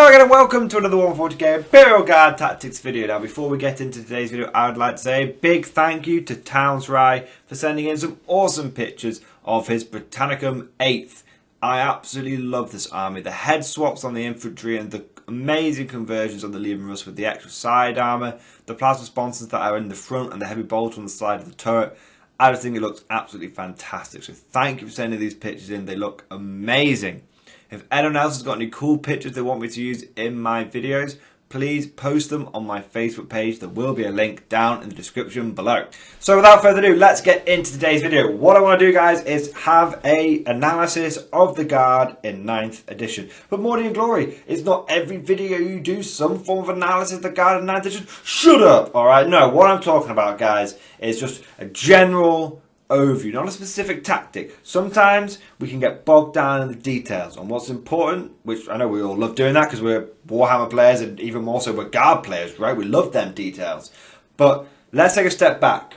Hello again and welcome to another 140k Imperial Guard Tactics video. Now before we get into today's video, I would like to say a big thank you to Townsry for sending in some awesome pictures of his Britannicum 8th. I absolutely love this army. The head swaps on the infantry and the amazing conversions on the Leman Russ with the extra side armour, the plasma sponsons that are in the front and the heavy bolt on the side of the turret. I just think it looks absolutely fantastic. So thank you for sending these pictures in. They look amazing. If anyone else has got any cool pictures they want me to use in my videos, please post them on my Facebook page. There will be a link down in the description below. So without further ado, let's get into today's video. What I want to do, guys, is have an analysis of the Guard in 9th edition. But Mordian Glory, it's not every video you do some form of analysis of the Guard in 9th edition. Shut up, alright? No, what I'm talking about, guys, is just a general overview, not a specific tactic. Sometimes we can get bogged down in the details on what's important, which I know we all love doing that because we're Warhammer players and even more so we're Guard players, right? We love them details. But let's take a step back.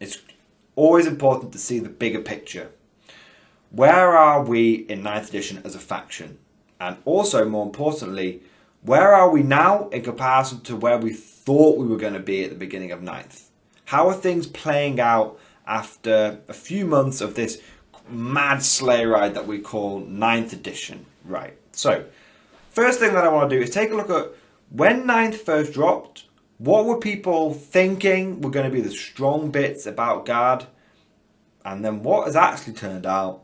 It's always important to see the bigger picture. Where are we in 9th edition as a faction? And also, more importantly, where are we now in comparison to where we thought we were going to be at the beginning of 9th? How are things playing out after a few months of this mad sleigh ride that we call 9th edition? Right, so first thing that I want to do is take a look at when 9th first dropped. What were people thinking were going to be the strong bits about Guard, and then what has actually turned out?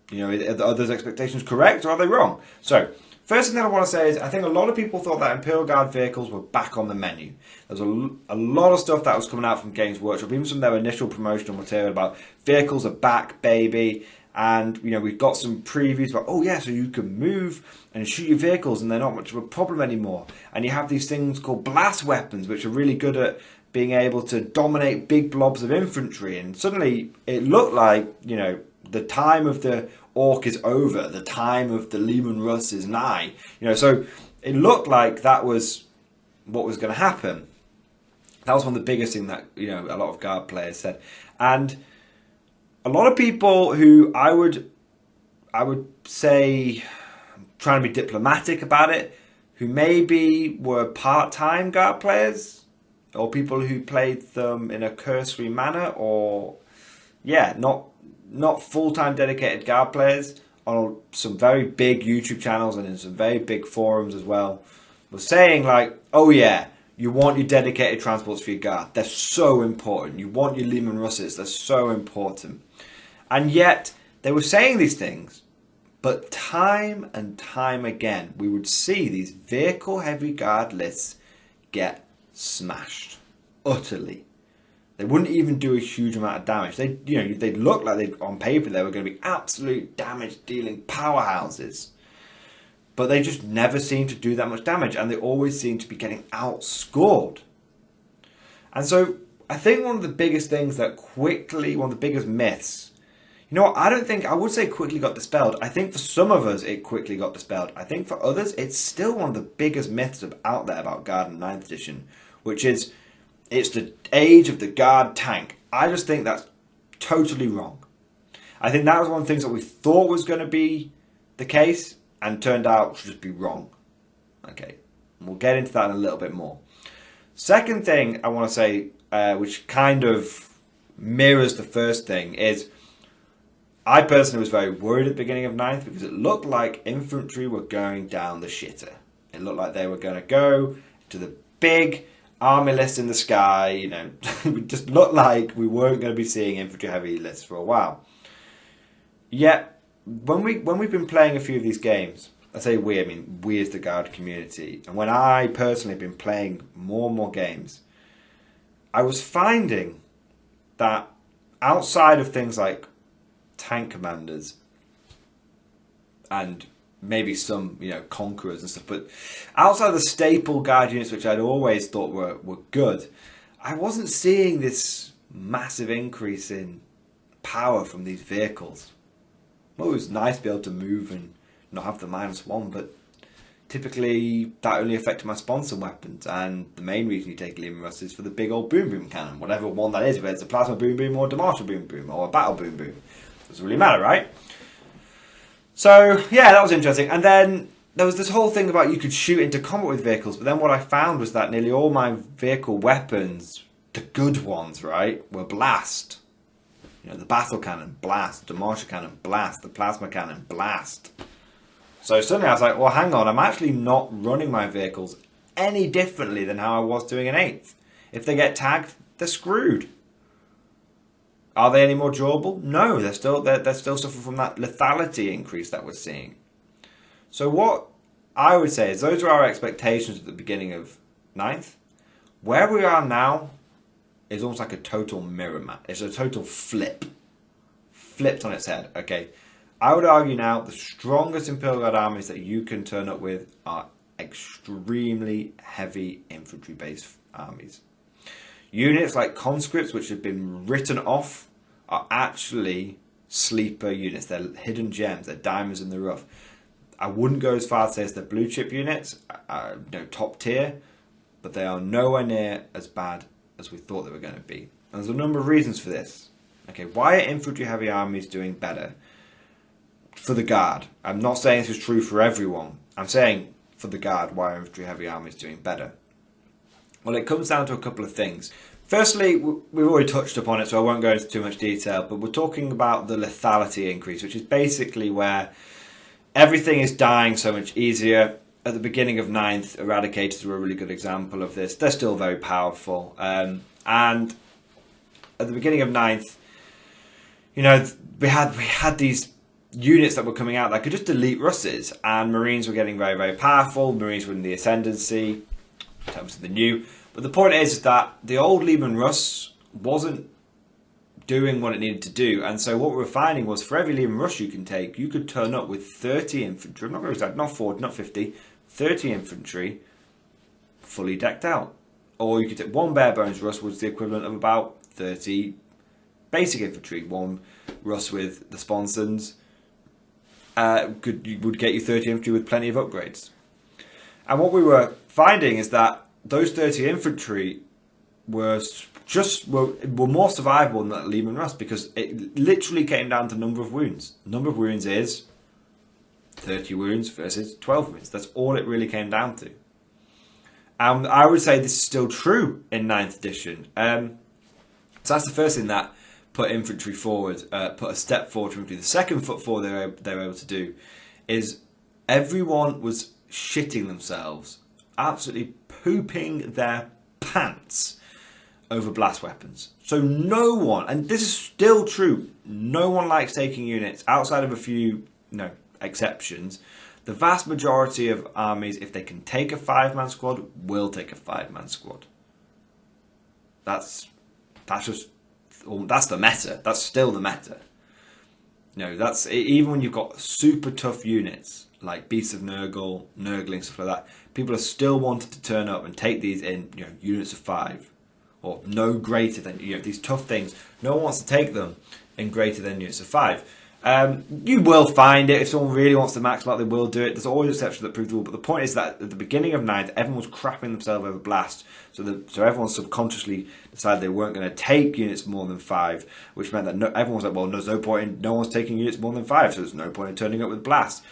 You know, are those expectations correct or are they wrong? So first thing that I want to say is I think a lot of people thought that Imperial Guard vehicles were back on the menu. There's a lot of stuff that was coming out from Games Workshop, even some of their initial promotional material about vehicles are back, baby. And, you know, we've got some previews about, oh yeah, so you can move and shoot your vehicles and they're not much of a problem anymore. And you have these things called blast weapons, which are really good at being able to dominate big blobs of infantry. And suddenly it looked like, you know, the time of the Orc is over. The time of the Leman Russ is nigh. You know, so it looked like that was what was going to happen. That was one of the biggest things that, you know, a lot of Guard players said. And a lot of people who I would say, trying to be diplomatic about it, who maybe were part-time Guard players, or people who played them in a cursory manner, or, yeah, not full-time dedicated Guard players, on some very big YouTube channels and in some very big forums as well, were saying like, oh yeah, you want your dedicated transports for your Guard. They're so important. You want your Leman Russes. They're so important. And yet, they were saying these things, but time and time again, we would see these vehicle-heavy Guard lists get smashed. Utterly. They wouldn't even do a huge amount of damage. They'd look like on paper they were going to be absolute damage-dealing powerhouses. But they just never seemed to do that much damage, and they always seemed to be getting outscored. And so, I think one of the biggest things that one of the biggest myths, you know what, I would say quickly got dispelled. I think for some of us it quickly got dispelled. I think for others it's still one of the biggest myths out there about Guard in 9th edition, which is it's the age of the Guard tank. I just think that's totally wrong. I think that was one of the things that we thought was going to be the case and turned out to just be wrong. Okay, and we'll get into that in a little bit more. Second thing I want to say, which kind of mirrors the first thing, is I personally was very worried at the beginning of 9th because it looked like infantry were going down the shitter. It looked like they were going to go to the big army list in the sky. You know, it just looked like we weren't going to be seeing infantry heavy lists for a while. Yet, when we've been playing a few of these games, I say we, I mean we as the Guard community, and when I personally have been playing more and more games, I was finding that outside of things like tank commanders and maybe some, you know, conquerors and stuff, but outside of the staple Guard units, which I'd always thought were good, I wasn't seeing this massive increase in power from these vehicles. Well, it was nice to be able to move and not have the -1, but typically that only affected my sponsor weapons, and the main reason you take Leman Russ is for the big old boom boom cannon, whatever one that is, whether it's a plasma boom boom or a demartial boom boom or a battle boom boom. Doesn't really matter, right? So, yeah, that was interesting. And then there was this whole thing about you could shoot into combat with vehicles, but then what I found was that nearly all my vehicle weapons, the good ones, right, were blast. You know, the battle cannon, blast. The demolisher cannon, blast. The plasma cannon, blast. So suddenly I was like, well, hang on, I'm actually not running my vehicles any differently than how I was doing an 8th. If they get tagged, they're screwed. Are they any more durable? No, they're still suffering from that lethality increase that we're seeing. So what I would say is those are our expectations at the beginning of 9th. Where we are now is almost like a total mirror match. It's a total flip. Flipped on its head, okay? I would argue now the strongest Imperial Guard armies that you can turn up with are extremely heavy infantry-based armies. Units like conscripts, which have been written off, are actually sleeper units. They're hidden gems. They're diamonds in the rough. I wouldn't go as far to say as they're blue chip units, top tier, but they are nowhere near as bad as we thought they were going to be. And there's a number of reasons for this. Okay, why are infantry heavy armies doing better? For the Guard. I'm not saying this is true for everyone. I'm saying for the Guard, why are infantry heavy armies doing better? Well, it comes down to a couple of things. Firstly, we've already touched upon it, so I won't go into too much detail, but we're talking about the lethality increase, which is basically where everything is dying so much easier. At the beginning of 9th, Eradicators were a really good example of this. They're still very powerful. And at the beginning of 9th, you know, we had these units that were coming out that could just delete Russes, and Marines were getting very, very powerful. Marines were in the ascendancy in terms of the new. But the point is that the old Lehman Russ wasn't doing what it needed to do, and so what we were finding was for every Lehman Russ you can take, you could turn up with 30 infantry, not 40, not 50, 30 infantry fully decked out. Or you could take one bare bones Russ, which was the equivalent of about 30 basic infantry. One Russ with the sponsons would get you 30 infantry with plenty of upgrades. And what we were finding is that those 30 infantry were more survivable than that Lehman Russ, because it literally came down to number of wounds. Number of wounds is 30 wounds versus 12 wounds. That's all it really came down to. And I would say this is still true in 9th edition. So that's the first thing that put infantry forward, put a step forward for infantry. The second foot forward they were able to do is everyone was shitting themselves, absolutely pooping their pants over blast weapons. So no one, and this is still true, no one likes taking units outside of a few exceptions. The vast majority of armies, if they can take a 5-man squad, will take a 5-man squad. That's the meta. That's still the meta. That's even when you've got super tough units like Beasts of Nurgle, Nurgling, stuff like that. People are still wanting to turn up and take these in units of 5, or no greater than these tough things. No one wants to take them in greater than units of 5. You will find it if someone really wants to max them out. They will do it. There's always exceptions that prove the rule. But the point is that at the beginning of 9th, everyone was crapping themselves over blast. So everyone subconsciously decided they weren't going to take units more than 5, which meant that everyone was like, well, there's no point in no one's taking units more than 5, so there's no point in turning up with blast.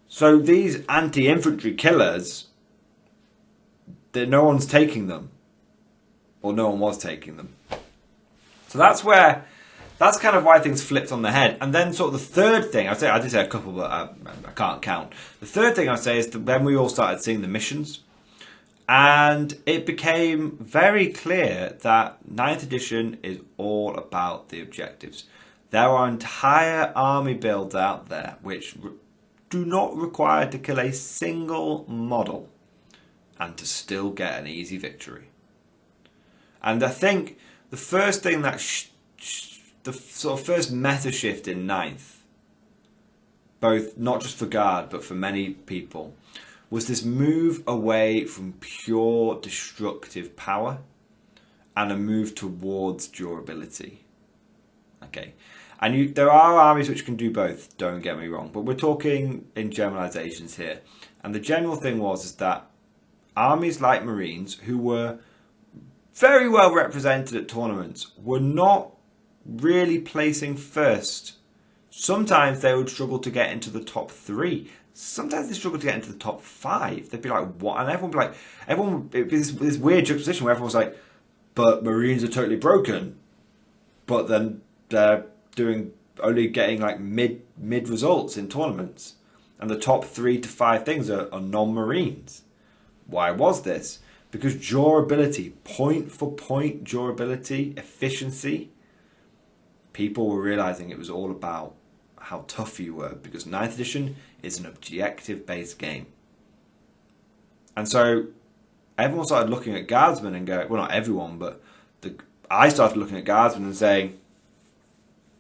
So these anti-infantry killers, no one's taking them, or no one was taking them. So that's kind of why things flipped on their head. And then sort of the third thing, I did say a couple, but I can't count. The third thing I'd say is that when we all started seeing the missions, and it became very clear that 9th edition is all about the objectives. There are entire army builds out there which do not require to kill a single model and to still get an easy victory. And I think the first thing that the sort of first meta shift in 9th, both not just for Guard but for many people, was this move away from pure destructive power and a move towards durability. Okay, and there are armies which can do both, don't get me wrong, but we're talking in generalizations here. And the general thing is that armies like Marines, who were very well represented at tournaments, were not really placing first. Sometimes they would struggle to get into the top 3. sometimes they struggle to get into the top 5. They'd be like, what? And everyone would be like, it'd be this weird juxtaposition where everyone's like, but Marines are totally broken. But then they're only getting like mid results in tournaments. And the top 3 to 5 things are non-Marines. Why was this? Because durability, point for point durability, efficiency, people were realizing it was all about how tough you were, because 9th edition is an objective based game. And so everyone started looking at guardsmen and going, well, not everyone, but I started looking at guardsmen and saying,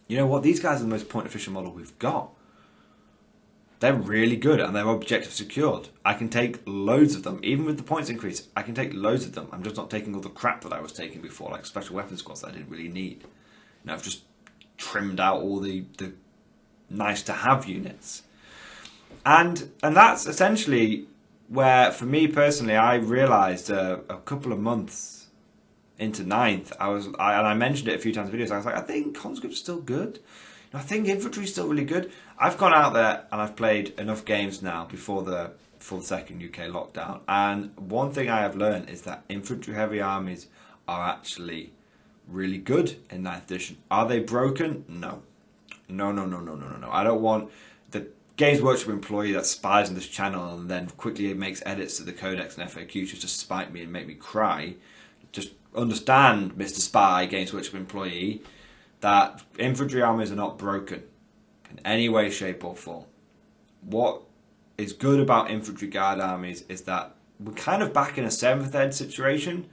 you know what, these guys are the most point efficient model we've got. They're really good and they're objective secured. I can take loads of them. Even with the points increase, I can take loads of them. I'm just not taking all the crap that I was taking before, like special weapon squads that I didn't really need. I've just trimmed out all the nice to have units. And that's essentially where, for me personally, I realised a couple of months into 9th, and I mentioned it a few times in videos, I was like, I think conscript's still good. I think infantry's still really good. I've gone out there and I've played enough games now before the second UK lockdown. And one thing I have learned is that infantry heavy armies are actually really good in 9th edition. Are they broken? No. No. I don't want the Games Workshop employee that spies on this channel and then quickly makes edits to the codex and FAQs just to spite me and make me cry. Just understand, Mr. Spy, Games Workshop employee, that infantry armies are not broken in any way, shape or form. What is good about infantry guard armies is that we're kind of back in a 7th ed situation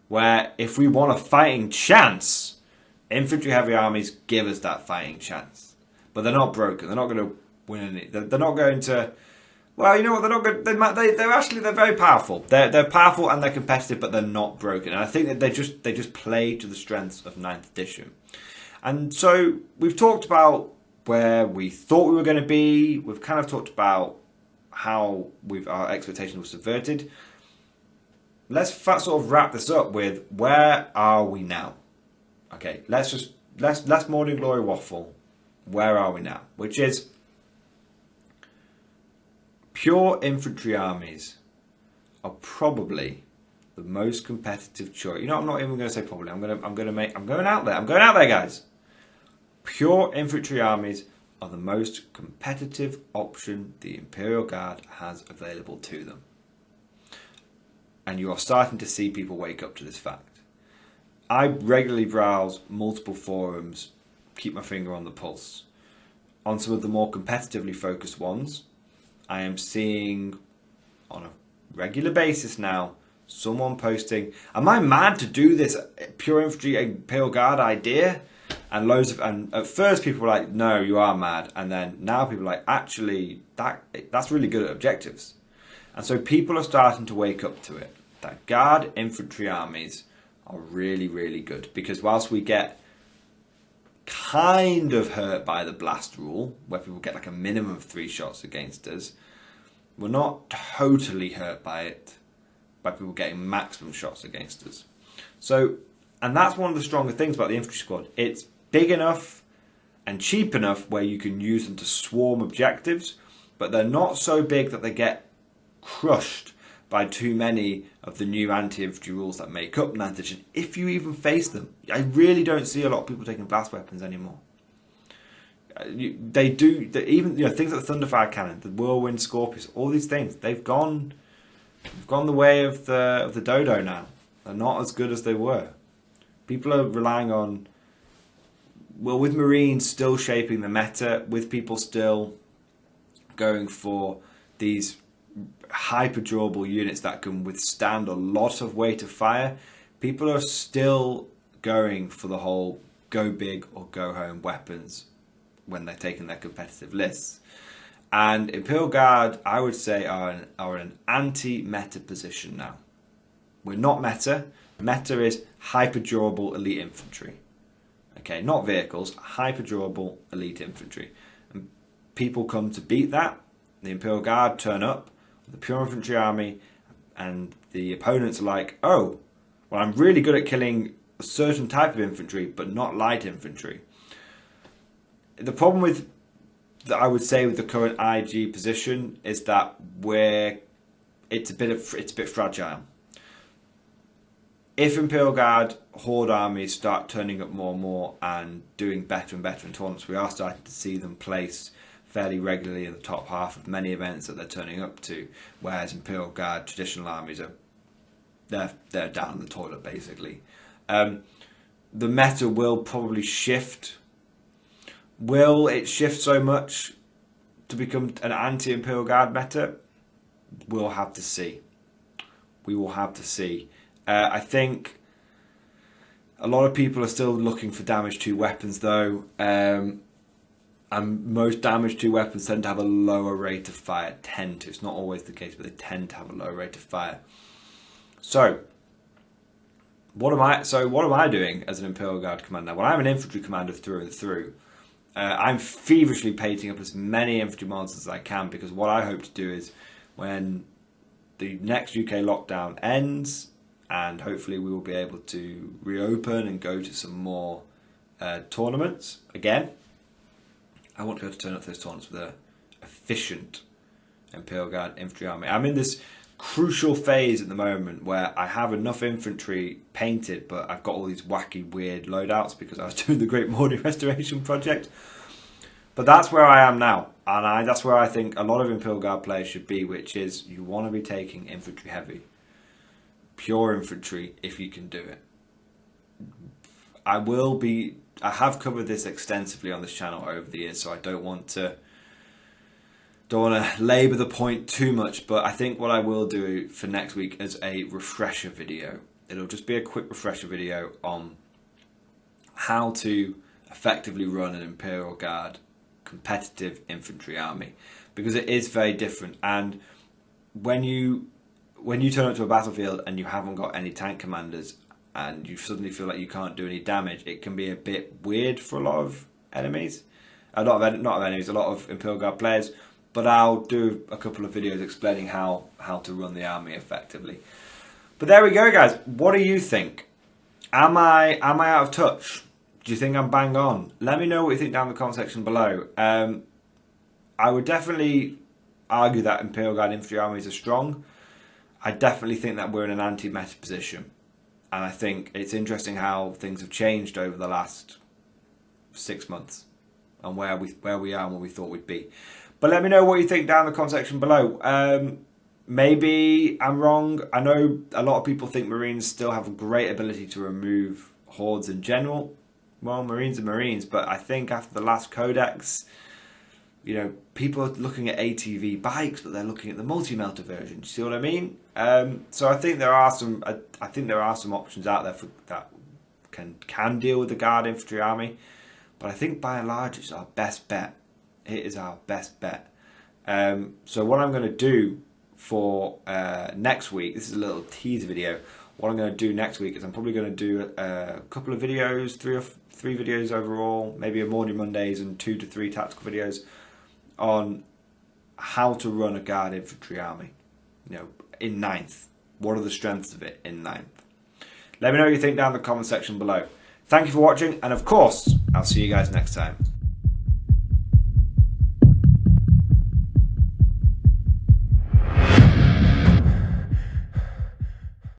where if we want a fighting chance, infantry heavy armies give us that fighting chance. But they're not broken. They're not going to win any. They're not going to. Well, you know what? They're not good. They're very powerful. They're powerful and they're competitive, but they're not broken. And I think that they just play to the strengths of 9th edition. And so we've talked about where we thought we were going to be. We've kind of talked about how our expectations were subverted. Let's sort of wrap this up with where are we now? Okay, let's Mordian Glory waffle. Where are we now? Which is pure infantry armies are probably the most competitive choice. You know, I'm not even going to say probably. I'm going out there, guys. Pure infantry armies are the most competitive option the Imperial Guard has available to them. And you are starting to see people wake up to this fact. I regularly browse multiple forums, keep my finger on the pulse. On some of the more competitively focused ones, I am seeing on a regular basis now someone posting, am I mad to do this pure infantry Imperial Guard idea? And at first people were like, no, you are mad. And then now people are like, actually, that's really good at objectives. And so people are starting to wake up to it. That guard infantry armies are really, really good. Because whilst we get kind of hurt by the blast rule, where people get like a minimum of 3 shots against us, we're not totally hurt by it, by people getting maximum shots against us. So, and that's one of the stronger things about the infantry squad. It's big enough and cheap enough where you can use them to swarm objectives, but they're not so big that they get crushed by too many of the new anti-infantry rules that make up 9th edition, if you even face them. I really don't see a lot of people taking blast weapons anymore. They do, even things like the Thunderfire Cannon, the Whirlwind Scorpius, all these things, they've gone the way of the dodo now. They're not as good as they were. People are relying on, well, with Marines still shaping the meta, with people still going for these hyper durable units that can withstand a lot of weight of fire, people are still going for the whole go big or go home weapons when they're taking their competitive lists. And Imperial Guard, I would say, are in an anti-meta position now. We're not meta. Meta is hyper durable elite infantry. Okay, not vehicles, hyper durable elite infantry. And people come to beat that. The Imperial Guard turn up, the pure infantry army, and the opponents are like, oh, well, I'm really good at killing a certain type of infantry, but not light infantry. The problem with I would say with the current IG position is that it's a bit fragile. If Imperial Guard Horde armies start turning up more and more and doing better and better in tournaments, we are starting to see them place fairly regularly in the top half of many events that they're turning up to, whereas Imperial Guard traditional armies they're down the toilet basically. The meta will probably shift. Will it shift so much to become an anti-Imperial Guard meta? We'll have to see. We will have to see. I think a lot of people are still looking for damage 2 weapons though, and most damage 2 weapons tend to have a lower rate of fire. It's not always the case, but they tend to have a lower rate of fire. So what am I doing as an Imperial Guard commander? Well, I'm an infantry commander through and through. I'm feverishly painting up as many infantry monsters as I can, because what I hope to do is when the next UK lockdown ends, and hopefully we will be able to reopen and go to some more tournaments again, I want to be able to turn up those tournaments with an efficient Imperial Guard infantry army. I'm in this crucial phase at the moment where I have enough infantry painted, but I've got all these wacky weird loadouts because I was doing the Great Mordian Restoration project. But that's where I am now, and that's where I think a lot of Imperial Guard players should be, which is you want to be taking infantry heavy. Pure infantry if you can do it. I have covered this extensively on this channel over the years, so I don't want to labour the point too much, but I think what I will do for next week is a refresher video. It'll just be a quick refresher video on how to effectively run an Imperial Guard competitive infantry army, because it is very different. And when you turn up to a battlefield and you haven't got any tank commanders and you suddenly feel like you can't do any damage, it can be a bit weird for a lot of enemies. A lot of Imperial Guard players. But I'll do a couple of videos explaining how to run the army effectively. But there we go, guys. What do you think? Am I out of touch? Do you think I'm bang on? Let me know what you think down in the comment section below. I would definitely argue that Imperial Guard infantry armies are strong. I definitely think that we're in an anti-meta position. And I think it's interesting how things have changed over the last 6 months and where we are and where we thought we'd be. But let me know what you think down in the comment section below. Maybe I'm wrong. I know a lot of people think Marines still have a great ability to remove hordes in general. Well, Marines are Marines, but I think after the last Codex, people are looking at ATV bikes, but they're looking at the multi-melter version. Do you see what I mean? So I think there are some. I think there are some options out there that can deal with the Guard infantry army, but I think by and large it's our best bet. It is our best bet. So what I'm going to do for next week, this is a little teaser video. What I'm going to do next week is I'm probably going to do a couple of videos, three videos overall, maybe a Mordian Mondays and 2 to 3 tactical videos on how to run a Guard infantry army, in 9th. What are the strengths of it in 9th? Let me know what you think down in the comment section below. Thank you for watching, and of course, I'll see you guys next time.